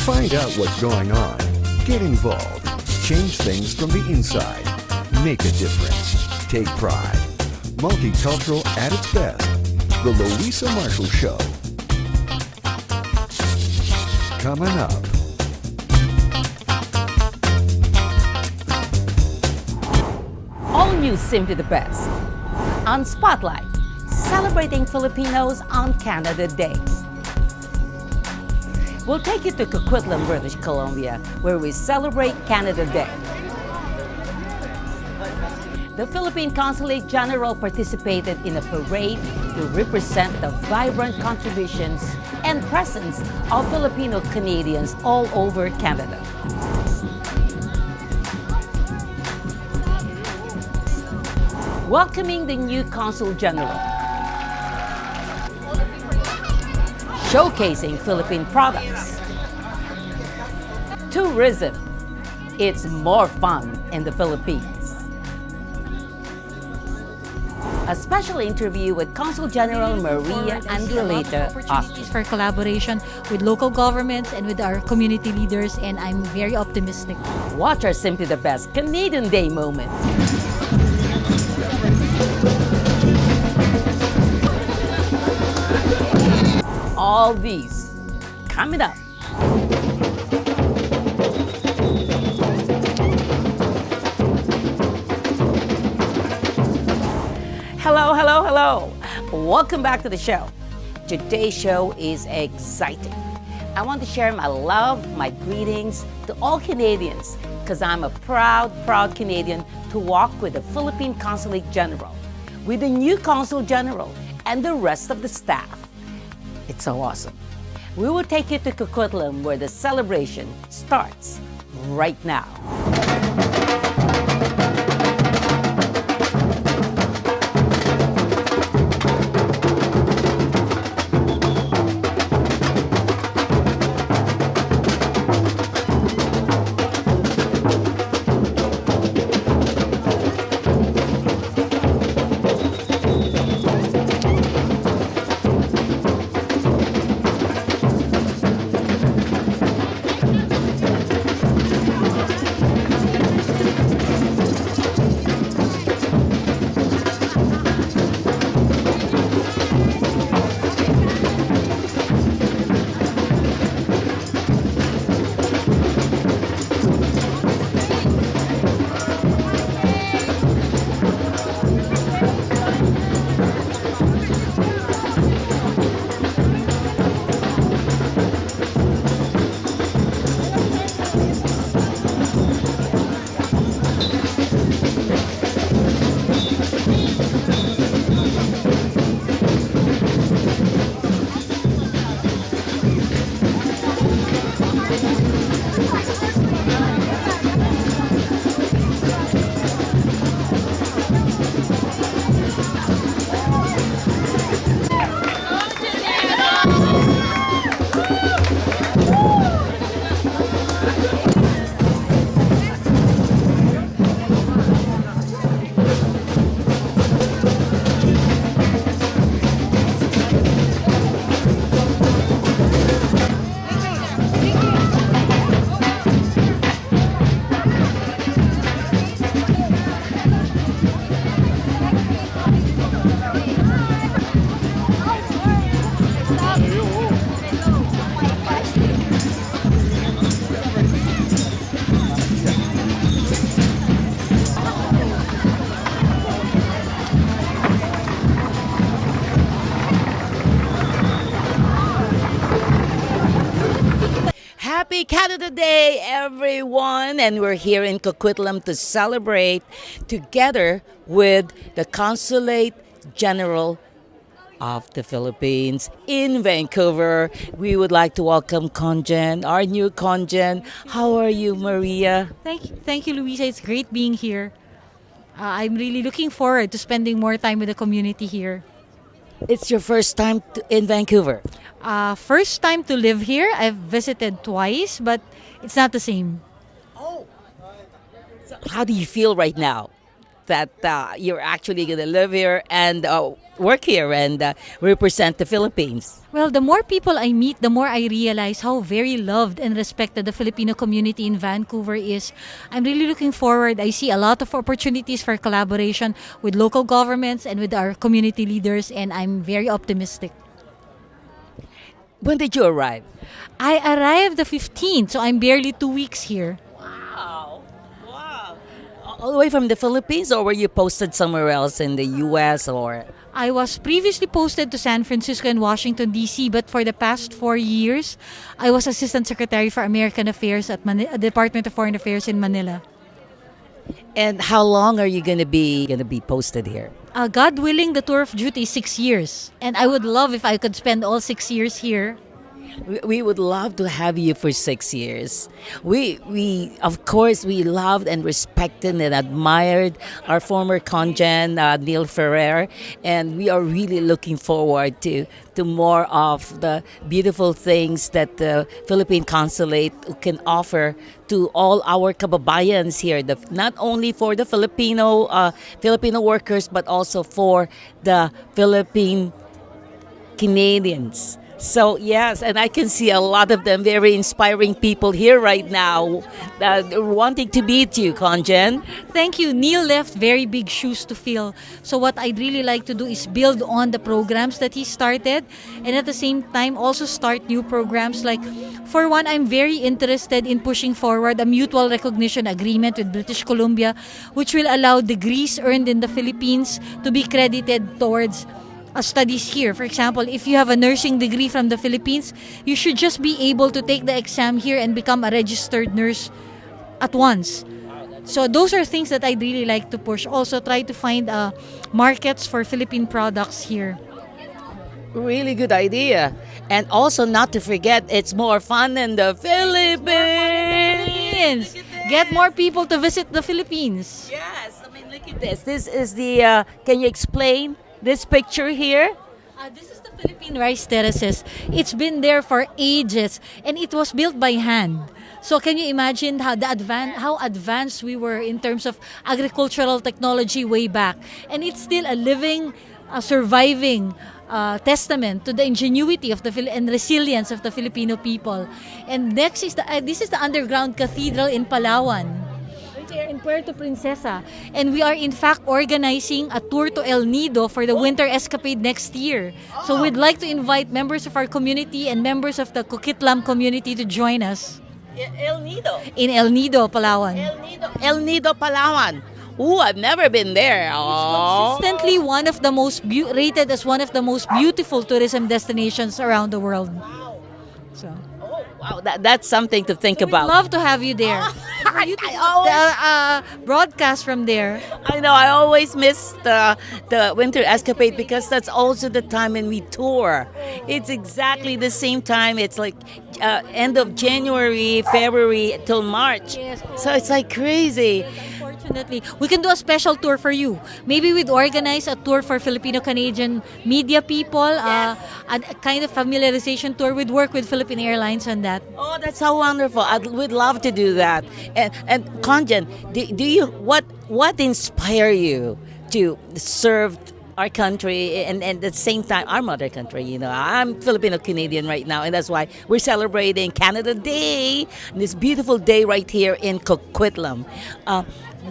Find out what's going on. Get involved. Change things from the inside. Make a difference. Take pride. Multicultural at its best. The Luisa Marshall Show. Coming up. All news simply the best. On Spotlight, celebrating Filipinos on Canada Day. We'll take you to Coquitlam, British Columbia, where we celebrate Canada Day. The Philippine Consulate General participated in a parade to represent the vibrant contributions and presence of Filipino Canadians all over Canada. Welcoming the new Consul General. Showcasing Philippine products. Tourism. It's more fun in the Philippines. A special interview with Consul General Maria Andrelita, Austria. For collaboration with local governments and with our community leaders, and I'm very optimistic. Watch our Simply the Best Canadian Day moment. All these coming up. Hello, hello, hello. Welcome back to the show. Today's show is exciting. I want to share my love, my greetings to all Canadians because I'm a proud Canadian to walk with the Philippine Consulate General, with the new Consul General and the rest of the staff. It's so awesome. We will take you to Coquitlam where the celebration starts right now. Happy Canada Day, everyone! And we're here in Coquitlam to celebrate together with the Consulate General of the Philippines in Vancouver. We would like to welcome Congen, our new Congen. How are you, Maria? Thank you, Luisa. It's great being here. I'm really looking forward to spending more time with the community here. It's your first time in Vancouver. First time to live here. I've visited twice, but it's not the same. Oh. So how do you feel right now? that you're actually going to live here and work here and represent the Philippines? Well, the more people I meet, the more I realize how very loved and respected the Filipino community in Vancouver is. I'm really looking forward. I see a lot of opportunities for collaboration with local governments and with our community leaders, and I'm very optimistic. When did you arrive? I arrived the 15th, so I'm barely 2 weeks here. Wow. Wow. All the way from the Philippines, or were you posted somewhere else in the U.S. or? I was previously posted to San Francisco and Washington, D.C., but for the past 4 years, I was Assistant Secretary for American Affairs at Department of Foreign Affairs in Manila. And how long are you going to be posted here? God willing, the tour of duty is 6 years. And I would love if I could spend all 6 years here. We would love to have you for 6 years. We of course we loved and respected and admired our former congen Neil Ferrer, and we are really looking forward to more of the beautiful things that the Philippine Consulate can offer to all our kababayans here. Not only for the Filipino workers, but also for the Philippine Canadians. So yes, and I can see a lot of them, very inspiring people here right now, wanting to meet you, Conjen. Thank you. Neil left very big shoes to fill. So what I'd really like to do is build on the programs that he started, and at the same time also start new programs. Like, for one, I'm very interested in pushing forward a mutual recognition agreement with British Columbia, which will allow degrees earned in the Philippines to be credited towards studies here. For example, if you have a nursing degree from the Philippines, you should just be able to take the exam here and become a registered nurse at once. So those are things that I'd really like to push. Also try to find markets for Philippine products here. Really good idea. And also not to forget, it's more fun in the Philippines. Get more people to visit the Philippines. Yes, I mean, look at this. This is the, can you explain this picture here? This is the Philippine rice terraces. It's been there for ages, and it was built by hand. So can you imagine how advanced we were in terms of agricultural technology way back? And it's still a living, surviving testament to the ingenuity of and resilience of the Filipino people. And next is this is the underground cathedral in Palawan, in Puerto Princesa, and we are in fact organizing a tour to El Nido for the winter escapade next year. So we'd like to invite members of our community and members of the Coquitlam community to join us. El Nido. In El Nido, Palawan. El Nido, Palawan. Ooh, I've never been there. Consistently one of the most rated as one of the most beautiful tourism destinations around the world. So. Wow, that's something to think about. We'd love to have you there. You broadcast from there. I know, I always miss the winter escapade because that's also the time when we tour. It's exactly the same time. It's like end of January, February till March. Yes. So it's like crazy. Unfortunately, we can do a special tour for you. Maybe we'd organize a tour for Filipino-Canadian media people, a kind of familiarization tour. We'd work with Philippine Airlines on that. Oh, that's so wonderful. We'd love to do that. And Conjen, do you what inspire you to serve our country and at the same time our mother country? You know, I'm Filipino Canadian right now, and that's why we're celebrating Canada Day, this beautiful day right here in Coquitlam.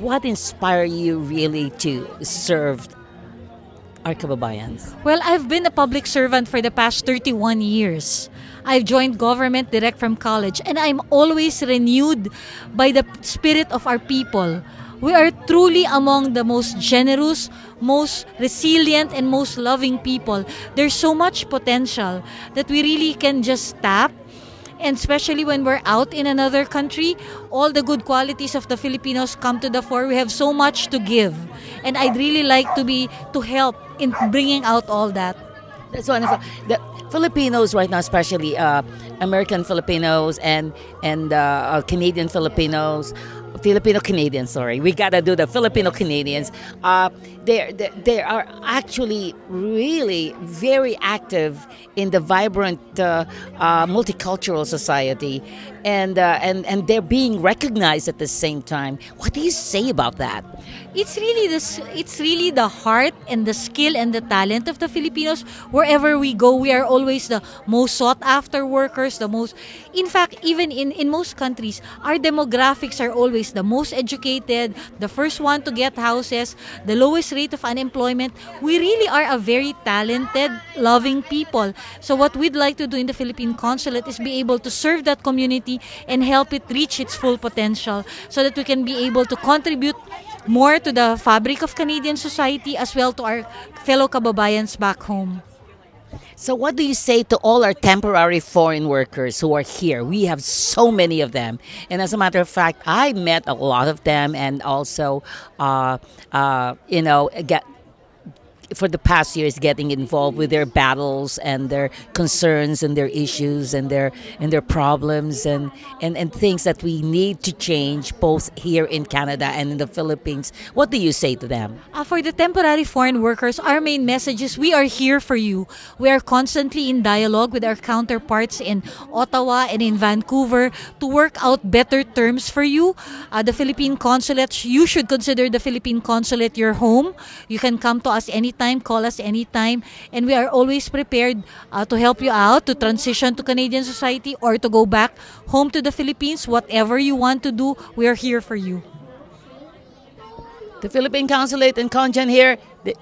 What inspired you really to serve our kababayans? Well, I've been a public servant for the past 31 years. I've joined government direct from college, and I'm always renewed by the spirit of our people. We are truly among the most generous, most resilient, and most loving people. There's so much potential that we really can just tap. And especially when we're out in another country, all the good qualities of the Filipinos come to the fore. We have so much to give. And I'd really like to help in bringing out all that. That's wonderful. The Filipinos right now, especially American Filipinos and Canadian Filipinos, Filipino Canadians. Sorry, we gotta do the Filipino Canadians. They are actually really very active in the vibrant multicultural society, and they're being recognized at the same time. What do you say about that? It's really the heart and the skill and the talent of the Filipinos. Wherever we go, we are always the most sought after workers, the most, in fact, even in most countries, our demographics are always the most educated, the first one to get houses, the lowest rate of unemployment. We really are a very talented, loving people. So what we'd like to do in the Philippine Consulate is be able to serve that community and help it reach its full potential so that we can be able to contribute more to the fabric of Canadian society as well to our fellow kababayans back home. So, what do you say to all our temporary foreign workers who are here? We have so many of them, and as a matter of fact, I met a lot of them, and also, get for the past years getting involved with their battles and their concerns and their issues and their problems and things that we need to change both here in Canada and in the Philippines. What do you say to them? For the temporary foreign workers, our main message is we are here for you. We are constantly in dialogue with our counterparts in Ottawa and in Vancouver to work out better terms for you. The Philippine Consulate, you should consider the Philippine Consulate your home. You can come to us anytime, call us anytime, and we are always prepared to help you out, to transition to Canadian society or to go back home to the Philippines. Whatever you want to do, we are here for you. The Philippine Consulate and Congen here,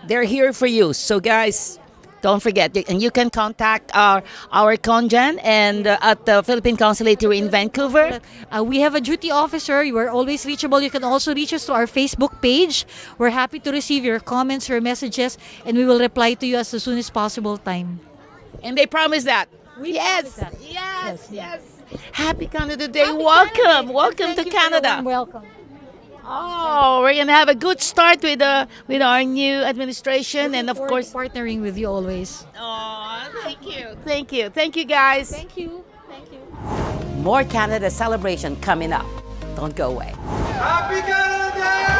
they're here for you. So guys, don't forget, and you can contact our Congen and at the Philippine Consulate here in Vancouver. We have a duty officer. You are always reachable. You can also reach us to our Facebook page. We're happy to receive your comments, your messages, and we will reply to you as soon as possible time. And they promise that. Yes. Yes. Happy Canada Day. Welcome. Welcome to Canada. Welcome. Oh, we're going to have a good start with our new administration and of course Partnering with you always. Oh, thank you guys. Thank you. More Canada celebration coming up. Don't go away. Happy Canada Day!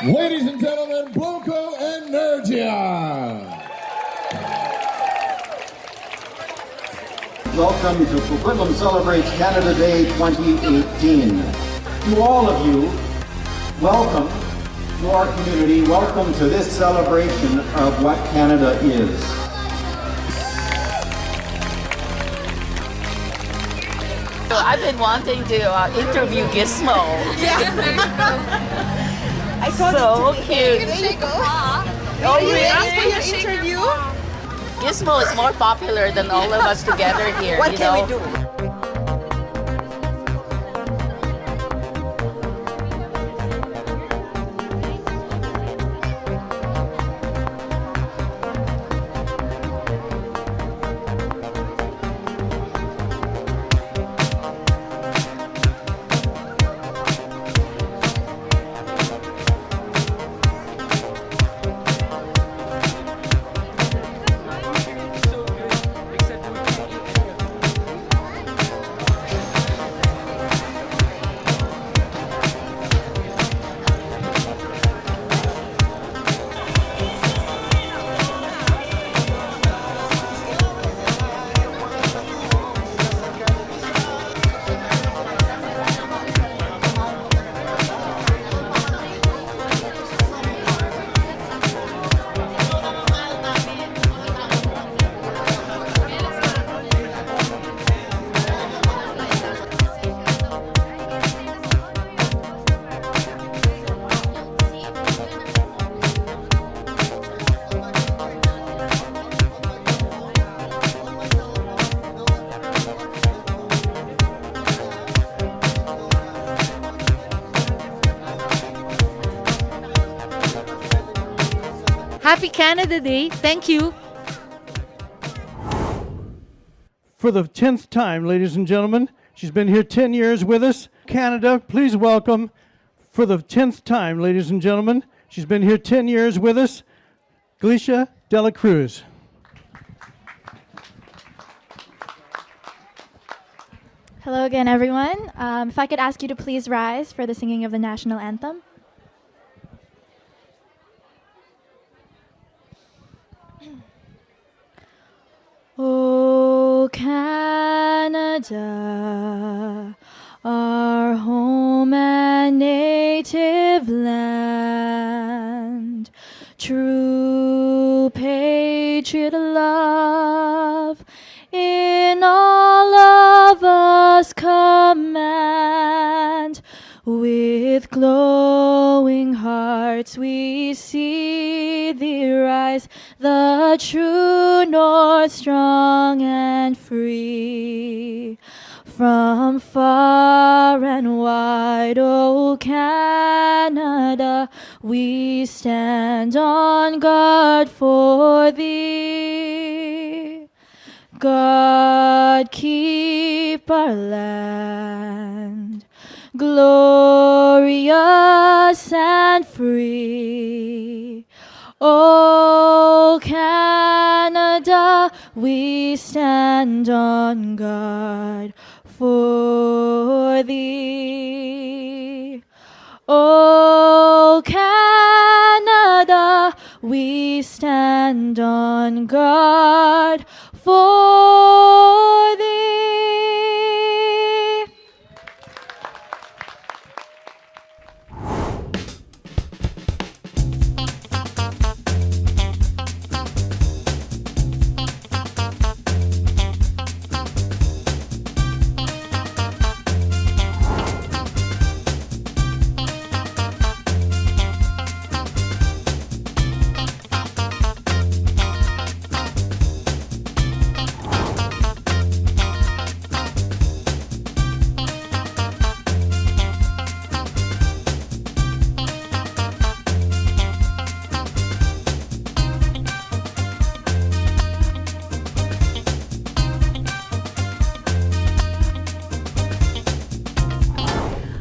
Ladies and gentlemen, Blanco and Nergia. Welcome to Coquitlam Celebrates Canada Day 2018. To all of you, welcome to our community. Welcome to this celebration of what Canada is. I've been wanting to interview Gizmo. Yeah, there you go. I told So you to cute. There you go. Oh, You really? asked for your interview? Gizmo is more popular than all of us together here. What you can know? we do? Happy Canada Day. Thank you. For the 10th time, ladies and gentlemen, she's been here 10 years with us. Canada, please welcome, for the 10th time, ladies and gentlemen, she's been here 10 years with us, Luisa de la Cruz. Hello again, everyone. If I could ask you to please rise for the singing of the national anthem. Oh, Canada, our home and native land, true patriot love in all of us command. With glowing hearts we see thee rise, the true north, strong and free. From far and wide, O Canada, we stand on guard for thee. God keep our land glorious and free. O Canada, we stand on guard for thee. O Canada, we stand on guard for thee.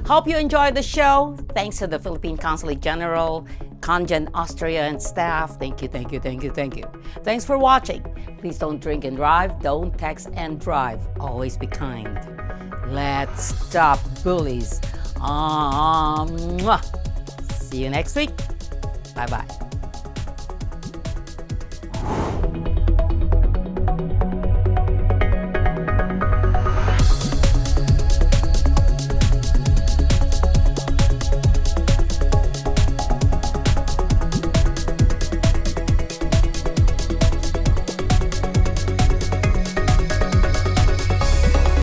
Hope you enjoyed the show. Thanks to the Philippine Consulate General, Congen, Austria, and staff. Thank you, thank you, thank you, thank you. Thanks for watching. Please don't drink and drive. Don't text and drive. Always be kind. Let's stop bullies. See you next week. Bye-bye.